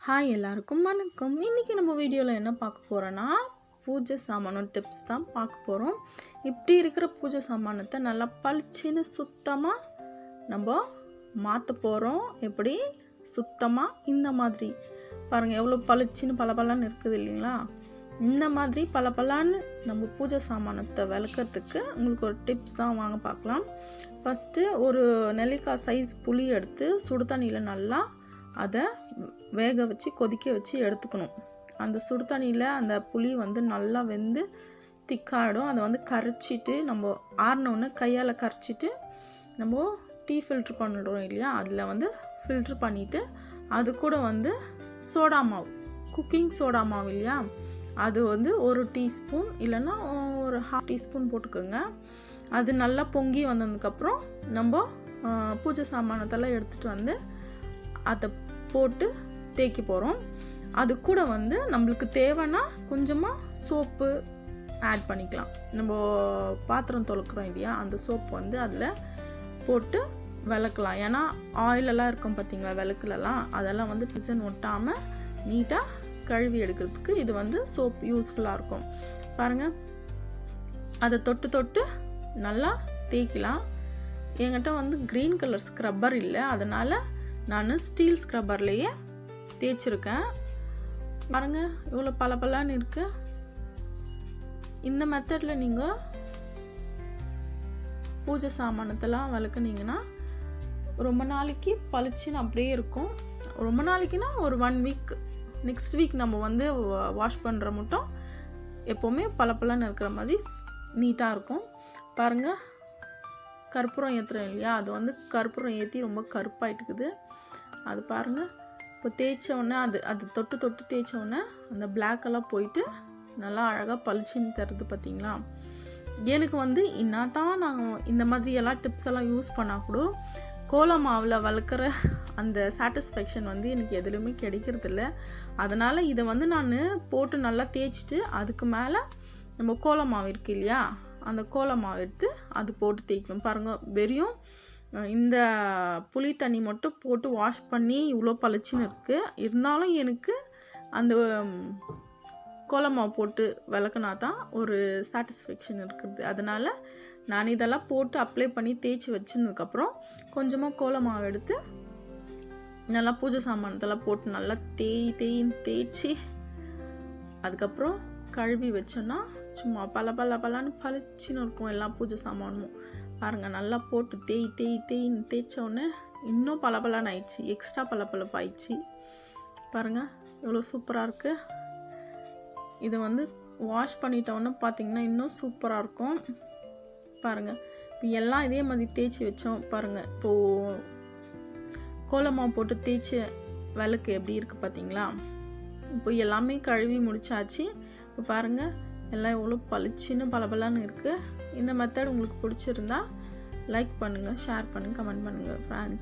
Hi எல்லாருக்கும் வணக்கம். இன்றைக்கி நம்ம வீடியோவில் என்ன பார்க்க போகிறோன்னா பூஜை சாமானம் டிப்ஸ் தான் பார்க்க போகிறோம். இப்படி இருக்கிற பூஜை சாமானத்தை நல்லா பளிச்சுன்னு சுத்தமாக நம்ம மாற்ற போகிறோம். எப்படி சுத்தமாக இந்த மாதிரி பாருங்கள், எவ்வளோ பளிச்சுன்னு பளபளன்னு இருக்குது இல்லைங்களா? இந்த மாதிரி பளபளன்னு நம்ம பூஜை சாமானத்தை விளக்கிறதுக்கு உங்களுக்கு ஒரு டிப்ஸ் தான், வாங்க பார்க்கலாம். ஃபஸ்ட்டு ஒரு நெல்லிக்காய் சைஸ் புளி எடுத்து சுடு தண்ணியில் நல்லா அதை வேக வச்சு கொதிக்க வச்சு எடுத்துக்கணும். அந்த சுடு தண்ணியில் அந்த புளி நல்லா வெந்து திக்காகிடும். அதை கரைச்சிட்டு நம்ம ஆறினோன்னு கையால் கரைச்சிட்டு நம்ம டீ ஃபில்ட்ரு பண்ணிடுறோம் இல்லையா, அதில் ஃபில்ட்ரு பண்ணிவிட்டு அது கூட சோடா மாவு, குக்கிங் சோடா மாவு இல்லையா, அது ஒரு டீஸ்பூன் இல்லைன்னா ஒரு 1/2 டீஸ்பூன் போட்டுக்கோங்க. அது நல்லா பொங்கி வந்ததுக்கப்புறம் நம்ம பூஜை சாமானத்தெல்லாம் எடுத்துகிட்டு அதை போட்டு தேய்க்க போகிறோம். அது கூட நம்மளுக்கு தேவைன்னா கொஞ்சமாக சோப்பு ஆட் பண்ணிக்கலாம். நம்ம பாத்திரம் துலக்குறோம் இல்லையா, அந்த சோப்பு அதில் போட்டு விளக்கலாம். ஏன்னா ஆயிலெல்லாம் இருக்கும் பார்த்திங்களா, விளக்குலலாம் அதெல்லாம் பிசன் ஒட்டாமல் நீட்டாக கழுவி எடுக்கிறதுக்கு இது சோப் யூஸ்ஃபுல்லாக இருக்கும். பாருங்கள், அதை தொட்டு தொட்டு நல்லா தேய்க்கலாம். என்கிட்ட க்ரீன் கலர் ஸ்க்ரப்பர் இல்லை, அதனால் நான் ஸ்டீல் ஸ்க்ரப்பர்லேயே தேய்ச்சிருக்கேன். பாருங்கள் இவ்வளோ பளபளன்னு இருக்குது. இந்த மெத்தடில் நீங்கள் பூஜை சாமானத்தெல்லாம் விளக்குனீங்கன்னா ரொம்ப நாளைக்கு பளிச்சுன்னு அப்படியே இருக்கும். ரொம்ப நாளைக்குன்னா ஒரு 1 வீக், நெக்ஸ்ட் வீக் நம்ம வாஷ் பண்ணுற மட்டும் எப்போவுமே பளபளன்னு இருக்கிற மாதிரி நீட்டாக இருக்கும். பாருங்கள், கற்பூரம் ஏற்றுறோம் இல்லையா, அது கற்பூரம் ஏற்றி ரொம்ப கருப்பாயிட்டுக்குது. அது பாருங்கள், இப்போ தேய்ச்சோடனே அது தொட்டு தொட்டு தேய்ச்சோடனே அந்த பிளாக்கெல்லாம் போயிட்டு நல்லா அழகாக பளிச்சுன்னு தருது பார்த்திங்களா. எனக்கு இன்னதான் நாங்கள் இந்த மாதிரி எல்லாம் டிப்ஸ் எல்லாம் யூஸ் பண்ணால் கூட கோல மாவில் வளர்க்குற அந்த சாட்டிஸ்ஃபேக்ஷன் எனக்கு எதுலையுமே கிடைக்கிறதில்ல. அதனால் இதை நான் போட்டு நல்லா தேய்ச்சிட்டு அதுக்கு மேலே நம்ம கோல மாவு இருக்குது இல்லையா, அந்த கோல மாவு எடுத்து அது போட்டு தேய்க்கணும். பாருங்கள், வெறும் இந்த புளி தண்ணி மட்டும் போட்டு வாஷ் பண்ணி இவ்வளோ பளிச்சுன்னு இருக்குது. இருந்தாலும் எனக்கு அந்த கோல மாவு போட்டு விளக்குனா தான் ஒரு சாட்டிஸ்ஃபேக்ஷன் இருக்குது. அதனால் நான் இதெல்லாம் போட்டு அப்ளை பண்ணி தேய்ச்சி வச்சதுக்கப்புறம் கொஞ்சமாக கோல மாவு எடுத்து நல்லா பூஜை சாமானத்தெல்லாம் போட்டு நல்லா தேய்ச்சி அதுக்கப்புறம் கழுவி வச்சோன்னா சும்மா பளபளன்னு பளிச்சுன்னு இருக்கும் எல்லா பூஜை சாமானும். பாருங்கள், நல்லா போட்டு தேய்ச்சோடனே இன்னும் பளபளன்னு ஆயிடுச்சு, எக்ஸ்ட்ரா பளபளப்பு ஆயிடுச்சு. பாருங்கள் எவ்வளோ சூப்பராக இருக்குது. இது வாஷ் பண்ணிட்டோன்னு பார்த்திங்கன்னா இன்னும் சூப்பராக இருக்கும். பாருங்கள், இப்போ எல்லாம் இதே மாதிரி தேய்ச்சி வச்சோம். பாருங்கள், இப்போது கோலமாவு போட்டு தேய்ச்ச விளக்கு எப்படி இருக்குது பார்த்திங்களா. இப்போ எல்லாமே கழுவி முடிச்சாச்சு. இப்போ பாருங்கள், எல்லாம் எவ்வளோ பளிச்சுன்னு பளபளன்னு இருக்குது. இந்த மெத்தட் உங்களுக்கு பிடிச்சிருந்தா லைக் பண்ணுங்கள், ஷேர் பண்ணுங்கள், கமெண்ட் பண்ணுங்கள் ஃப்ரெண்ட்ஸ்.